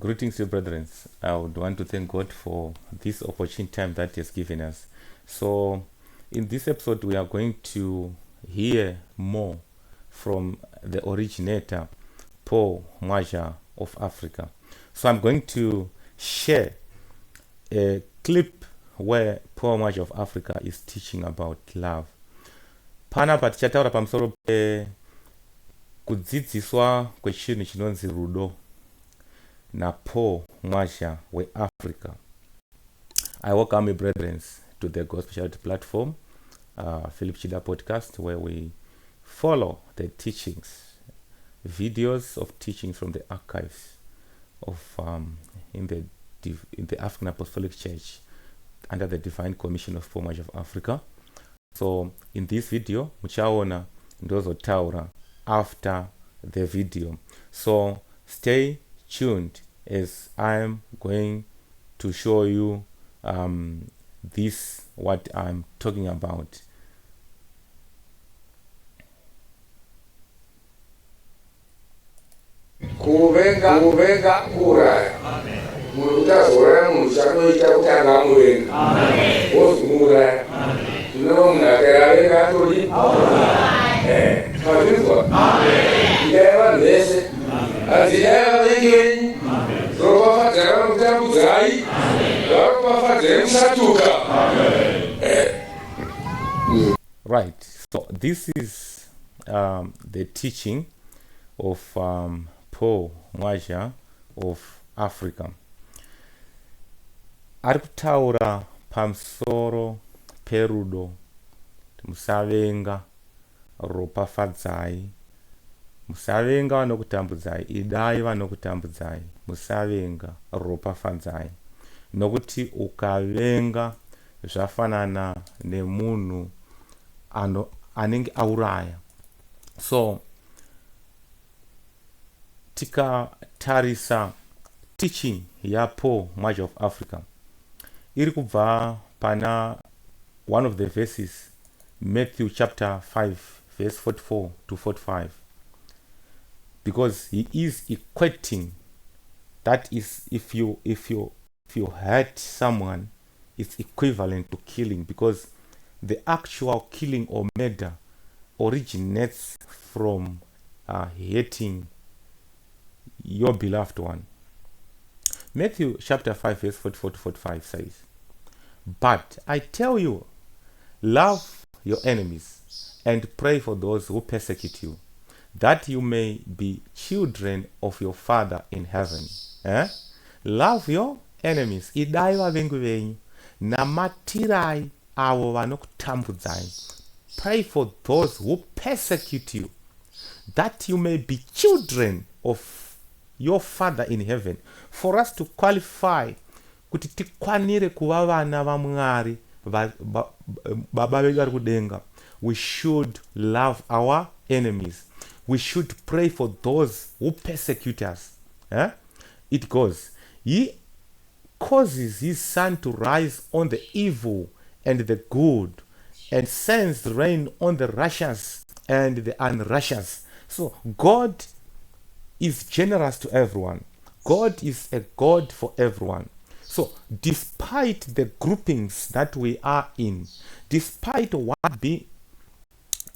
Greetings, dear brethren. I would want to thank God for this opportune time that He has given us. So, in this episode, we are going to hear more from the originator, Paul Mwaja of Africa. So, I'm going to share a clip where Paul Mwaja of Africa is teaching about love. Panapa tichataura pamusoro kudzidziswa kwechinhu chinonzi Rudo na Paul Mwaja weAfrica. I welcome you, brethren, to the Gospel Chariot platform, Philip Chida podcast, where we follow the teachings, videos of teachings from the archives of in the African Apostolic Church under the Divine Commission of Paul Mwaja of Africa. So in this video, muchaona ndozotaura after the video. So stay tuned as I'm going to show you this what I'm talking about. Kuvenga kuraya. Mutazora mushanoita kutanga muvenga. Wozumura. Tunomnakera tuli. Kazvinzwa. Ndaiva vese. Aziyava vengenyi. Rovafadzara mutambudzai. Varovafadzara musatuka. Right. So this is the teaching of Paul Mwaja of Africa. Ari kutaura pamusoro perudo, musavenga, ropafadzai, musavenga vanokutambudzai, idai vanokutambudzai, musavenga, ropafadzai. Nokuti ukavenga zvafanana nemunhu anenge auraya. So tikatarisa teaching ya Paul Mwaja of Africa iri kubva pana one of the verses, Matthew chapter 5 verse 44 to 45, because he is equating, that is, if you hurt someone, it's equivalent to killing, because the actual killing or murder originates from hating your beloved one. Matthew chapter 5 verse 44 to 45 says, "But I tell you, love your enemies and pray for those who persecute you, that you may be children of your Father in heaven." Love your enemies, idai vavengi venyu, namatirai avo vanokutambudzai, pray for those who persecute you, that you may be children of your Father in heaven. For us to qualify kuti tikwanire kuva vana vaMwari baba vedu vari kudenga, we should love our enemies. We should pray for those who persecute us. It goes, "He causes his sun to rise on the evil and the good, and sends rain on the righteous and the unrighteous." So God is generous to everyone. God is a God for everyone. So despite the groupings that we are in, despite one being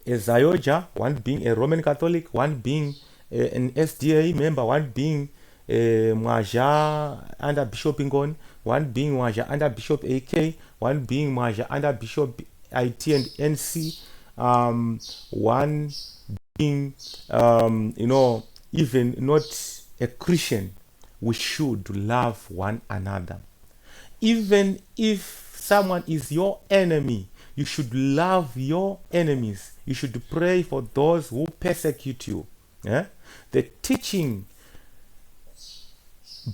a Zioja, one being a Roman Catholic, one being an SDA member, one being Mwaja under Bishop Ingon, one being Mwaja under Bishop AK, one being Mwaja under Bishop IT and NC, one being even not a Christian, we should love one another. Even if someone is your enemy, you should love your enemies. You should pray for those who persecute you. The teaching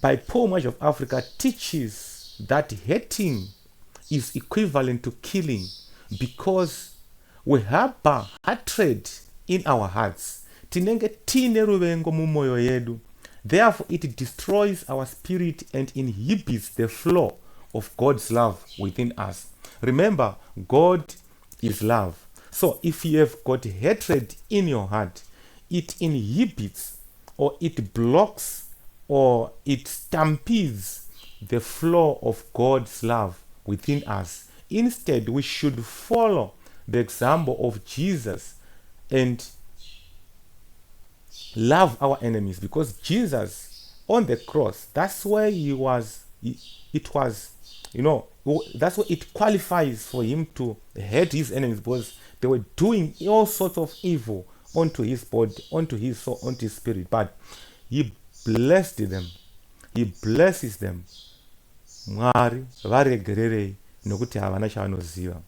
by Paul Mwaja of Africa teaches that hating is equivalent to killing, because we harbor hatred in our hearts. Tinenge tine ruvengo mumoyo yedu. Therefore, it destroys our spirit and inhibits the flow of God's love within us. Remember, God is love. So if you have got hatred in your heart, it inhibits or it blocks or it stampedes the flow of God's love within us. Instead, we should follow the example of Jesus and love our enemies, because Jesus on the cross, that's where that's where it qualifies for him to hate his enemies, because they were doing all sorts of evil onto his body, onto his soul, onto his spirit. But he blessed them. He blesses them. Mwari varegererei nokuti havana chavanoziva.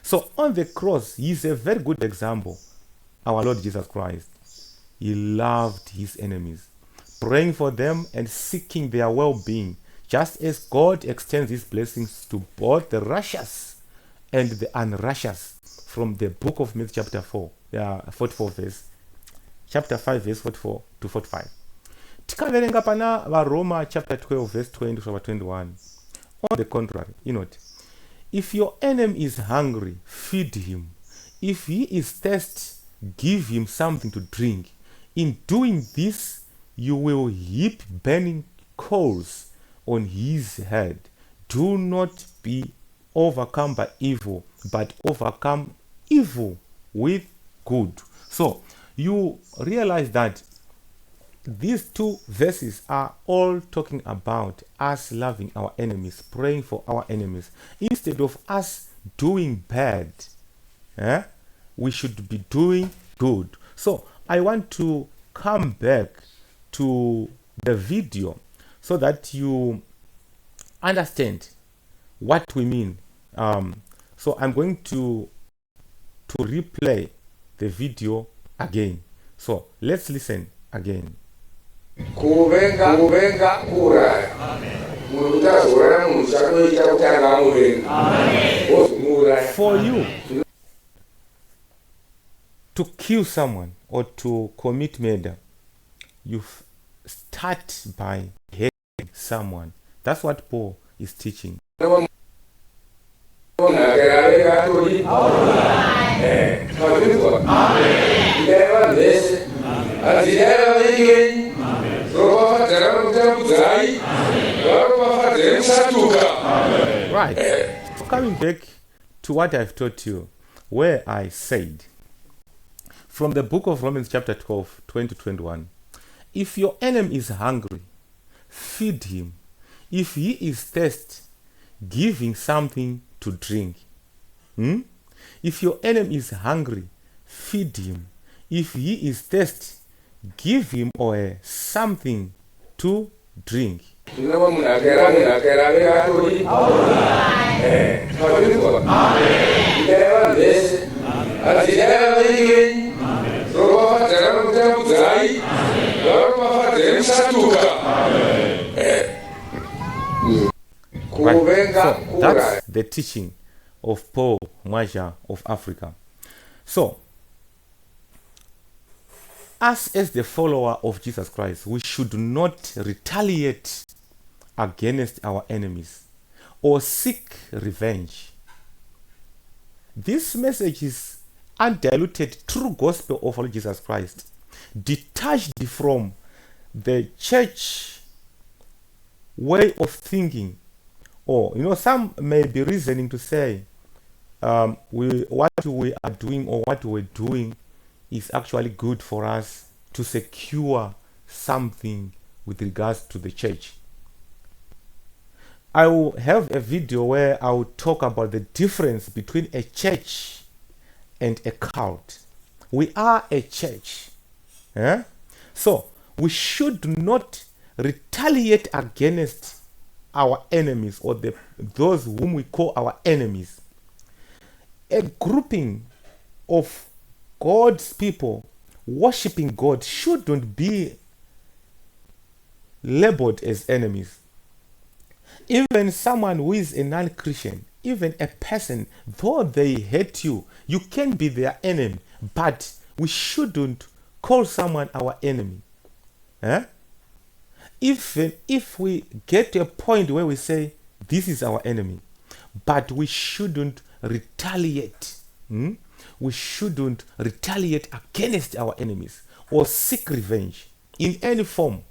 So on the cross, he is a very good example. Our Lord Jesus Christ, he loved his enemies, praying for them and seeking their well-being, just as God extends his blessings to both the righteous and the unrighteous. From the book of Matthew chapter 44 verse, chapter 5 verse 44 to 45. Tikaverenga pana vaRoma chapter 12 verse 20 to 21. On the contrary, if your enemy is hungry, feed him. If he is thirsty, give him something to drink. In doing this, you will heap burning coals on his head. Do not be overcome by evil, but overcome evil with good. So you realize that these two verses are all talking about us loving our enemies, praying for our enemies. Instead of us doing bad, we should be doing good. So I want to come back to the video so that you understand what we mean. So I'm going to replay the video again. So let's listen again. kuvenga kuuraya munhu kuti azouraya munhu chanoita kuti angamuvenga ozomuuraya. For you to kill someone or to commit murder, you start by hating someone. That's what Paul is teaching. Right. So coming back to what I've taught you, where I said from the book of Romans chapter 12, 20-21, if your enemy is hungry, feed him. If he is thirsty, give him something to drink. If your enemy is hungry, feed him. If he is thirsty, give him or something to drink. Right. So that's the teaching of Paul Mwaja of Africa. So, us as the follower of Jesus Christ, we should not retaliate against our enemies or seek revenge. This message is undiluted true gospel of Lord Jesus Christ, detached from the church way of thinking. Or, some may be reasoning to say, what we are doing or what we're doing is actually good for us to secure something with regards to the church. I will have a video where I will talk about the difference between a church and a cult. We are a church. So we should not retaliate against our enemies or those whom we call our enemies. A grouping of God's people worshiping God shouldn't be labeled as enemies. Even someone who is a non-Christian, even a person, though they hate you, you can be their enemy, but we shouldn't call someone our enemy. Even if we get to a point where we say this is our enemy, but we shouldn't retaliate. We shouldn't retaliate against our enemies or seek revenge in any form.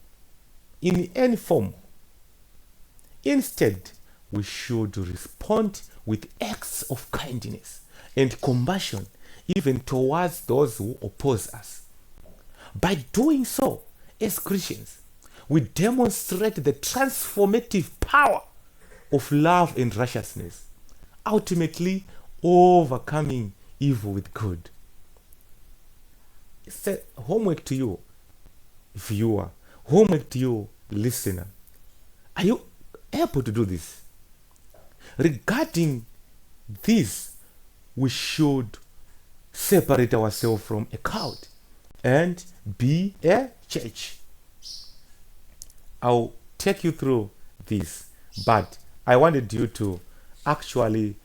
in any form. Instead, we should respond with acts of kindness and compassion, even towards those who oppose us. By doing so, as Christians, we demonstrate the transformative power of love and righteousness, ultimately overcoming evil with good. It's a homework to you, viewer, homework to you, listener. Are you able to do this? Regarding this, we should separate ourselves from a cult and be a church. I'll take you through this, but I wanted you to actually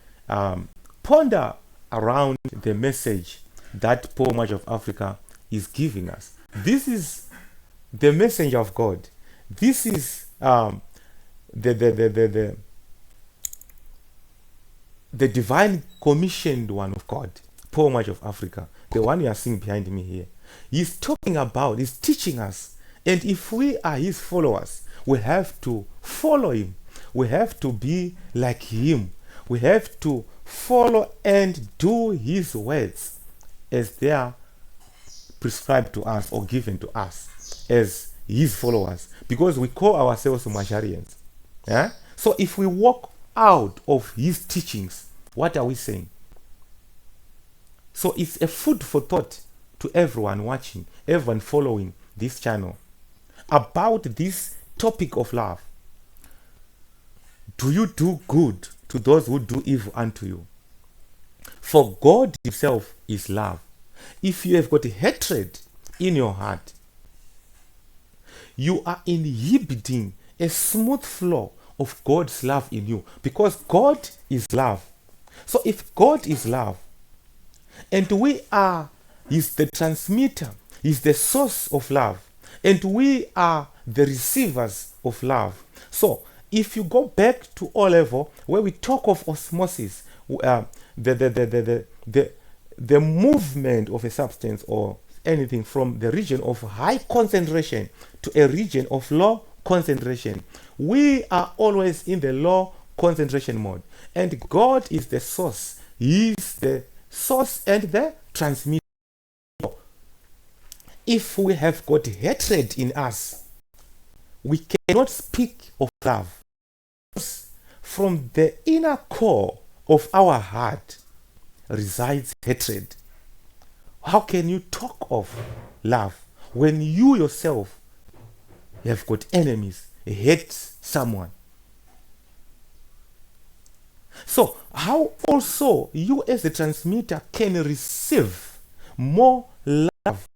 ponder around the message that Poor Much of Africa is giving us. This is the message of God. This is the divine commissioned one of God, Poor Much of Africa, the one you are seeing behind me here. He's talking about, he's teaching us. And if we are his followers, we have to follow him. We have to be like him. We have to follow and do his words as they are prescribed to us or given to us as his followers, because we call ourselves Macharians. Yeah? So if we walk out of his teachings, what are we saying? So it's a food for thought to everyone watching, everyone following this channel, about this topic of love. Do you do good to those who do evil unto you? For God himself is love. If you have got hatred in your heart, you are inhibiting a smooth flow of God's love in you, because God is love. So if God is love, and we are the transmitter, is the source of love, and we are the receivers of love. So if you go back to O level, where we talk of osmosis, the movement of a substance or anything from the region of high concentration to a region of low concentration, we are always in the low concentration mode, and God is the source. He is the source and the transmitter. If we have got hatred in us, we cannot speak of love. From the inner core of our heart resides hatred. How can you talk of love when you yourself have got enemies, hate someone? So how also you as a transmitter can receive more love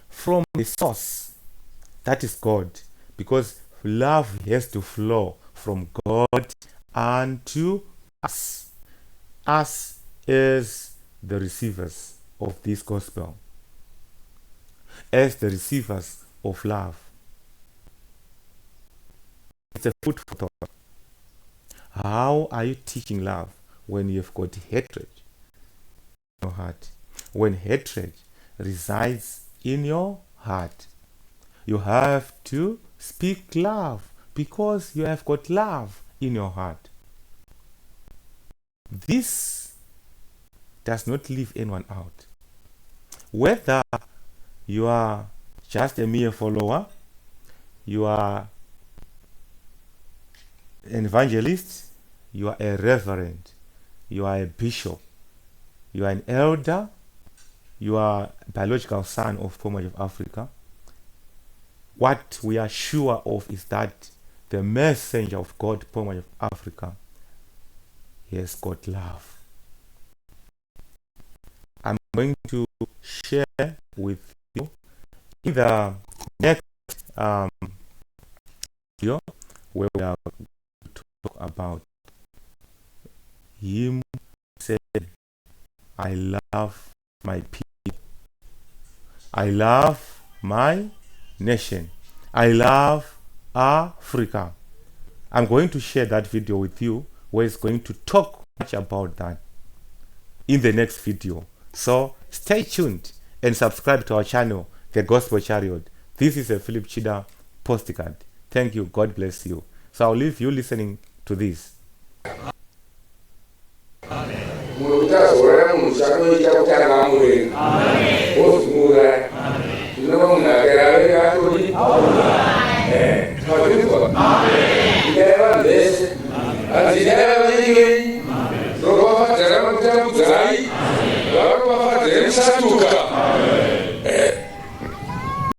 from the source, that is God, because love has to flow from God unto us as the receivers of this gospel, as the receivers of love. It's a food for thought. How are you teaching love when you've got hatred in your heart? When hatred resides in your heart, you have to speak love, because you have got love in your heart. This does not leave anyone out. Whether you are just a mere follower, you are an evangelist, you are a reverend, you are a bishop, you are an elder, you are a biological son of Poor Much of Africa, what we are sure of is that the messenger of God, Poor Much of Africa, he has got love. I'm going to share with you in the next video, where we are going to talk about him said, I love my people, I love my nation, I love Africa. I'm going to share that video with you, where it's going to talk much about that in the next video. So stay tuned and subscribe to our channel. the Gospel Chariot. This is a Philip Chida postcard. Thank you. God bless you. So I'll leave you listening to this. Amen.